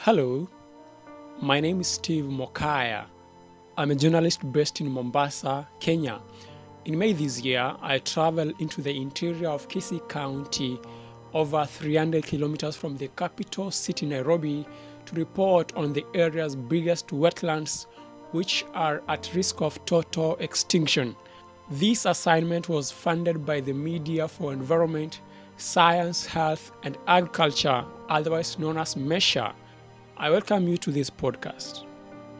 Hello, my name is Steve Mokaya. I'm a journalist based in Mombasa, Kenya. In May this year, I traveled into the interior of Kisii County, over 300 kilometers from the capital city Nairobi, to report on the area's biggest wetlands, which are at risk of total extinction. This assignment was funded by the Media for Environment, Science, Health and Agriculture, otherwise known as MESHA. I welcome you to this podcast.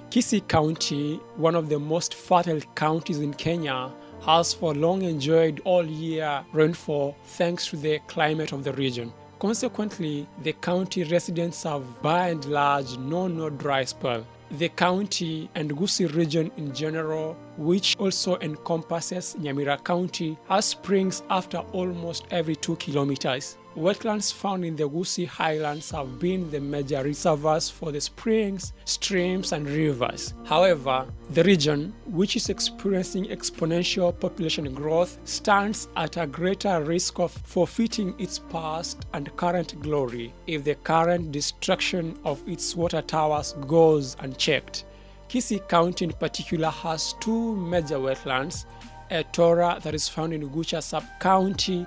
Kisii County, one of the most fertile counties in Kenya, has for long enjoyed all-year rainfall thanks to the climate of the region. Consequently, the county residents have by and large known no dry spell. The county and Kisii region in general, which also encompasses Nyamira County, has springs after almost every 2 kilometers. Wetlands found in the Kisii highlands have been the major reservoirs for the springs, streams and rivers. However, the region, which is experiencing exponential population growth, stands at a greater risk of forfeiting its past and current glory if the current destruction of its water towers goes unchecked. Kisii County in particular has two major wetlands, Etora that is found in Gucha sub-county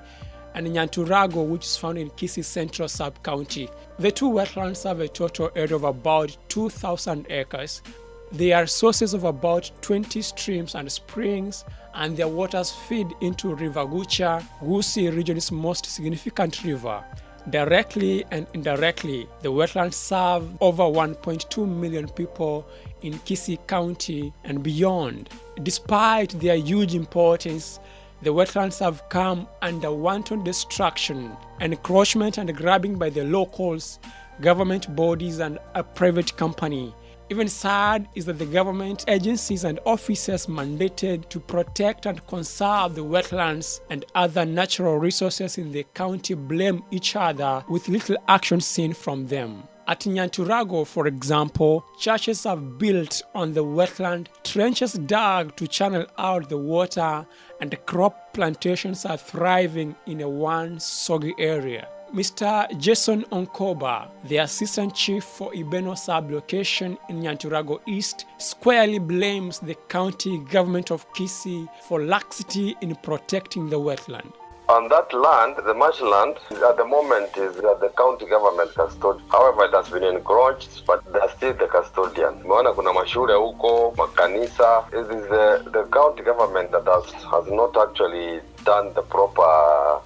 and Nyanturago, which is found in Kisii Central sub-county. The two wetlands have a total area of about 2,000 acres. They are sources of about 20 streams and springs, and their waters feed into River Gucha, Kisii region's most significant river. Directly and indirectly, the wetlands serve over 1.2 million people in Kisii County and beyond. Despite their huge importance, the wetlands have come under wanton destruction, encroachment and grabbing by the locals, government bodies and a private company. Even sad is that the government agencies and officers mandated to protect and conserve the wetlands and other natural resources in the county blame each other with little action seen from them. At Nyanturago, for example, churches have built on the wetland, trenches dug to channel out the water, and crop plantations are thriving in a once soggy area. Mr. Jason Onkoba, the Assistant Chief for Ibeno Sub-Location in Nyanturago East, squarely blames the county government of Kisii for laxity in protecting the wetland. On that land, the marshland, at the moment is the county government custodian. However, it has been encroached, but they're still the custodian. Umeona kuna mashule huko, makanisa. It is the county government that has not actually done the proper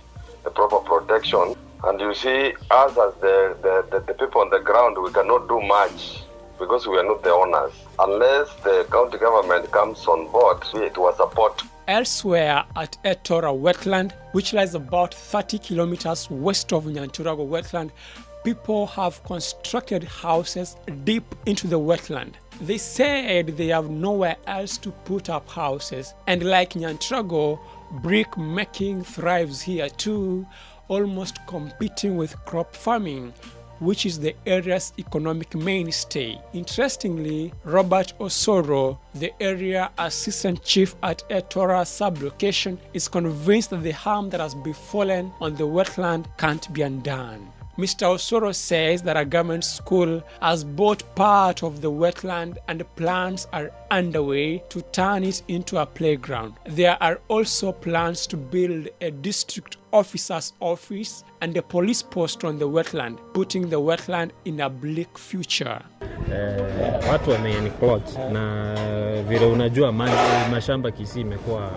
protection. And you see, us as the people on the ground, we cannot do much because we are not the owners. Unless the county government comes on board, it will support. Elsewhere at Etora wetland, which lies about 30 kilometers west of Nyanturago wetland, people have constructed houses deep into the wetland. They said they have nowhere else to put up houses, and like Nyanturago, brick making thrives here too, almost competing with crop farming, which is the area's economic mainstay. Interestingly, Robert Osoro, the area assistant chief at Etora sub-location, is convinced that the harm that has befallen on the wetland can't be undone. Mr. Osoro says that a government school has bought part of the wetland and plans are underway to turn it into a playground. There are also plans to build a district officer's office and a police post on the wetland, putting the wetland in a bleak future. Watu wameencroach na vile unajua mashamba Kisii imekuwa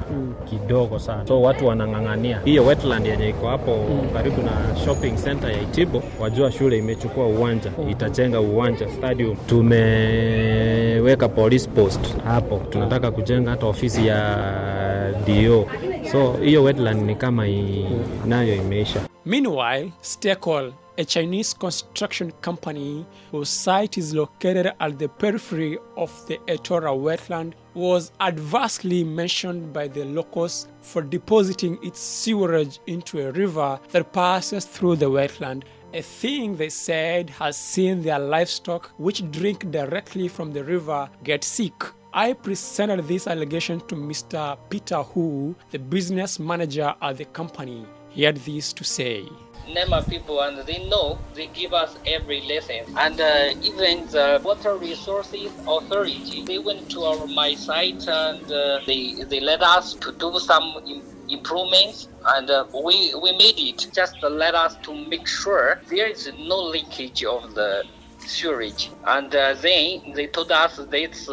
kidogo sana. So watu wanang'ang'ania. Hiyo wetland yenye iko hapo karibu na shopping center ya Itibo, wajua shule imechukua uwanja, itajenga uwanja stadium. Tumeweka police post hapo. Tunataka kujenga hata ofisi ya DO. So hiyo wetland ni kama nayo imeisha. Meanwhile, Stekol, a Chinese construction company whose site is located at the periphery of the Etora wetland, was adversely mentioned by the locals for depositing its sewerage into a river that passes through the wetland, a thing they said has seen their livestock, which drink directly from the river, get sick. I presented this allegation to Mr. Peter Hu, the business manager at the company. He had this to say. Nema people, and they know, they give us every lesson. And even the Water Resources Authority, they went to my site and they let us to do some improvements, and we made it. Just let us to make sure there is no leakage of the sewage. And then they told us this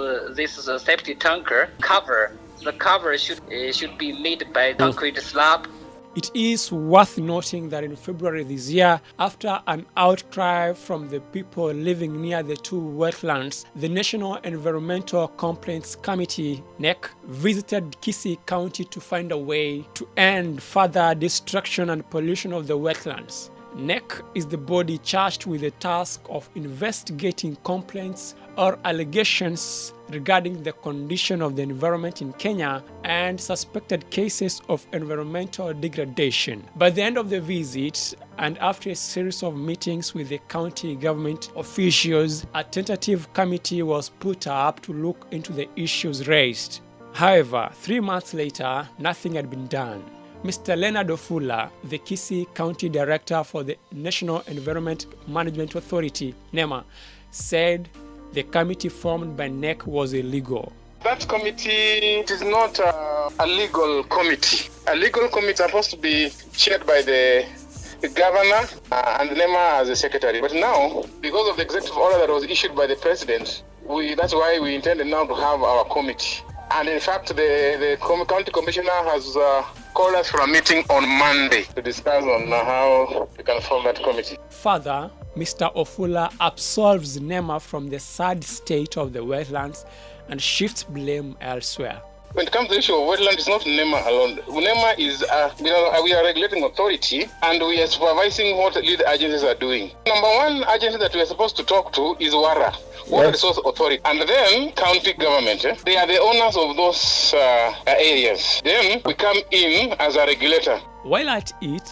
is a safety tanker cover. The cover should be made by concrete slab. It is worth noting that in February this year, after an outcry from the people living near the two wetlands, the National Environmental Complaints Committee, NEC, visited Kisii County to find a way to end further destruction and pollution of the wetlands. NEC is the body charged with the task of investigating complaints or allegations regarding the condition of the environment in Kenya and suspected cases of environmental degradation. By the end of the visit, and after a series of meetings with the county government officials, a tentative committee was put up to look into the issues raised. However, 3 months later, nothing had been done. Mr. Leonard Ofula, the Kisii County Director for the National Environment Management Authority, NEMA, said the committee formed by NEC was illegal. That committee is not a legal committee. A legal committee is supposed to be chaired by the governor and NEMA as the secretary. But now, because of the executive order that was issued by the president, that's why we intended now to have our committee. And in fact, the county commissioner has called us for a meeting on Monday to discuss on how we can form that committee. Further, Mr. Ofula absolves NEMA from the sad state of the wetlands and shifts blame elsewhere. When it comes to the issue of wetland, it's not NEMA alone. NEMA is, we are a regulating authority and we are supervising what lead agencies are doing. Number one agency that we are supposed to talk to is WARA, Water Resource Authority, and then county government. They are the owners of those areas. Then we come in as a regulator. While at it,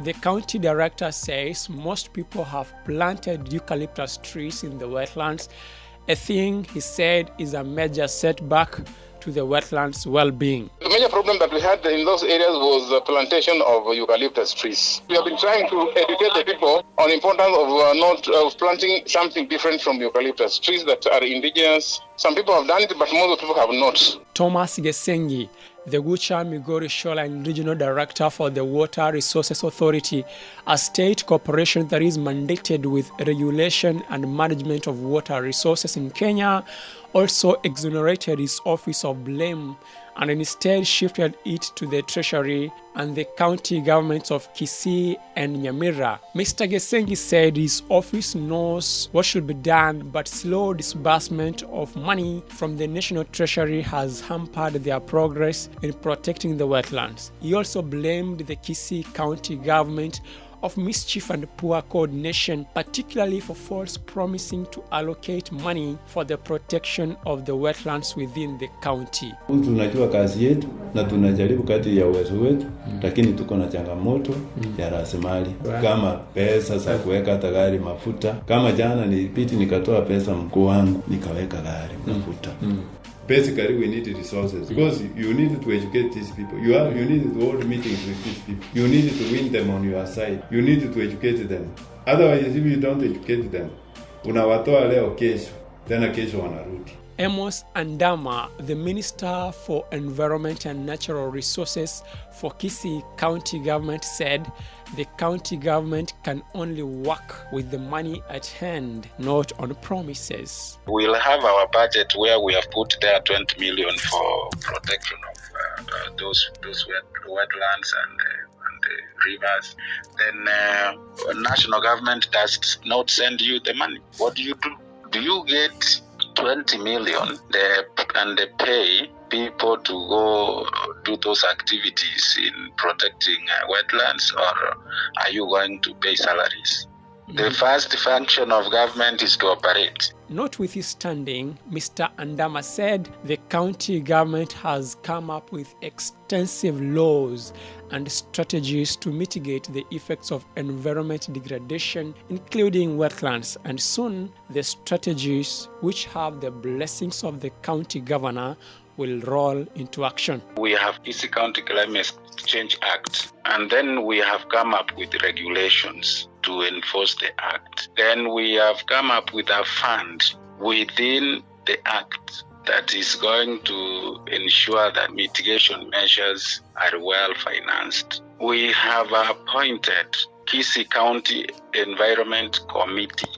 the county director says most people have planted eucalyptus trees in the wetlands, a thing he said is a major setback to the wetlands' well-being. The major problem that we had in those areas was the plantation of eucalyptus trees. We have been trying to educate the people on the importance of planting something different from eucalyptus trees that are indigenous. Some people have done it, but most people have not. Thomas Gesengi, the Gucha Migori Shoreline Regional Director for the Water Resources Authority, a state corporation that is mandated with regulation and management of water resources in Kenya, also exonerated his office of blame and instead shifted it to the Treasury and the county governments of Kisii and Nyamira. Mr. Gesengi said his office knows what should be done, but slow disbursement of money from the National Treasury has hampered their progress in protecting the wetlands. He also blamed the Kisii County government of mischief and poor coordination, particularly for false promising to allocate money for the protection of the wetlands within the county. Tunajua kazi yetu na tunajaribu kadri ya uwezo wetu, lakini tuko na changamoto ya rasilimali kama pesa za kuweka hata gari mafuta. Kama jana nilipiti nikatoa pesa mkuu wangu nikaweka gari mafuta. Basically, we need resources because you need to educate these people. You need to hold meetings with these people. You need to win them on your side. You need to educate them. Otherwise, if you don't educate them, unawatoa leo kesho, tena kesho wanarudi. Amos Andama, the Minister for Environment and Natural Resources for Kisii County Government, said the county government can only work with the money at hand, not on promises. We'll have our budget where we have put there 20 million for protection of those wetlands and rivers. Then national government does not send you the money. What do? Do you get 20 million and they pay people to go do those activities in protecting wetlands, or are you going to pay salaries? The first function of government is to operate. Notwithstanding, Mr. Andama said the county government has come up with extensive laws and strategies to mitigate the effects of environment degradation, including wetlands, and soon the strategies, which have the blessings of the county governor, will roll into action. We have Kisii County Climate Change Act, and then we have come up with regulations to enforce the act. Then we have come up with a fund within the act that is going to ensure that mitigation measures are well financed. We have appointed Kisii County Environment Committee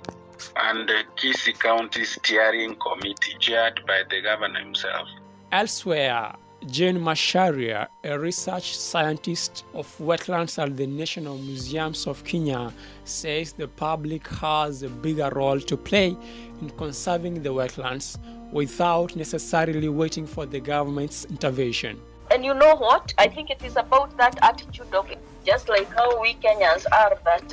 and the Kisii County Steering Committee, chaired by the governor himself. Elsewhere, Jane Masharia, a research scientist of wetlands at the National Museums of Kenya, says the public has a bigger role to play in conserving the wetlands without necessarily waiting for the government's intervention. And you know what? I think it is about that attitude of it. Just like how we Kenyans are, that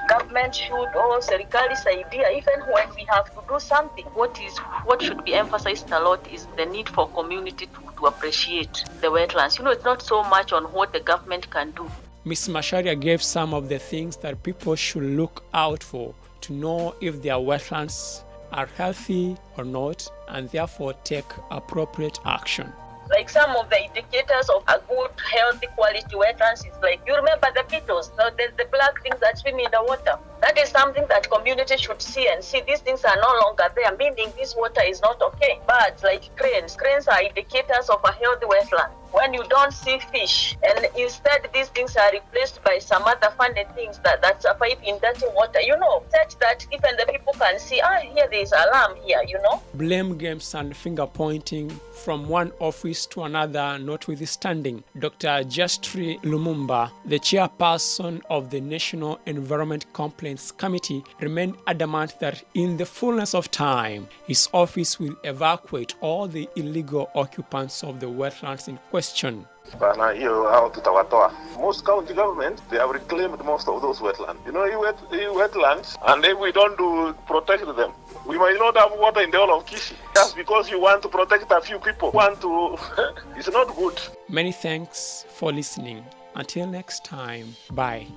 government should, or serikali saidia, even when we have to do something. What should be emphasized a lot is the need for community to appreciate the wetlands. You know, it's not so much on what the government can do. Ms. Masharia gave some of the things that people should look out for to know if their wetlands are healthy or not, and therefore take appropriate action. Like some of the indicators of a good, healthy, quality wetlands is like, you remember the beetles, the black things that swim in the water. That is something that community should see and see. These things are no longer there, meaning this water is not okay. Birds like cranes are indicators of a healthy wetland. When you don't see fish, and instead these things are replaced by some other funny things that survive in dirty water, you know, such that even the people can see, here there is alarm here, you know. Blame games and finger pointing from one office to another notwithstanding, Dr. Justri Lumumba, the chairperson of the National Environment Complaints Committee, remained adamant that in the fullness of time, his office will evacuate all the illegal occupants of the wetlands in question. Most county governments, they have reclaimed most of those wetlands. You know, wetlands, and if we don't protect them, we might not have water in the whole of Kisii. Just because you want to protect a few people, it's not good. Many thanks for listening. Until next time, bye.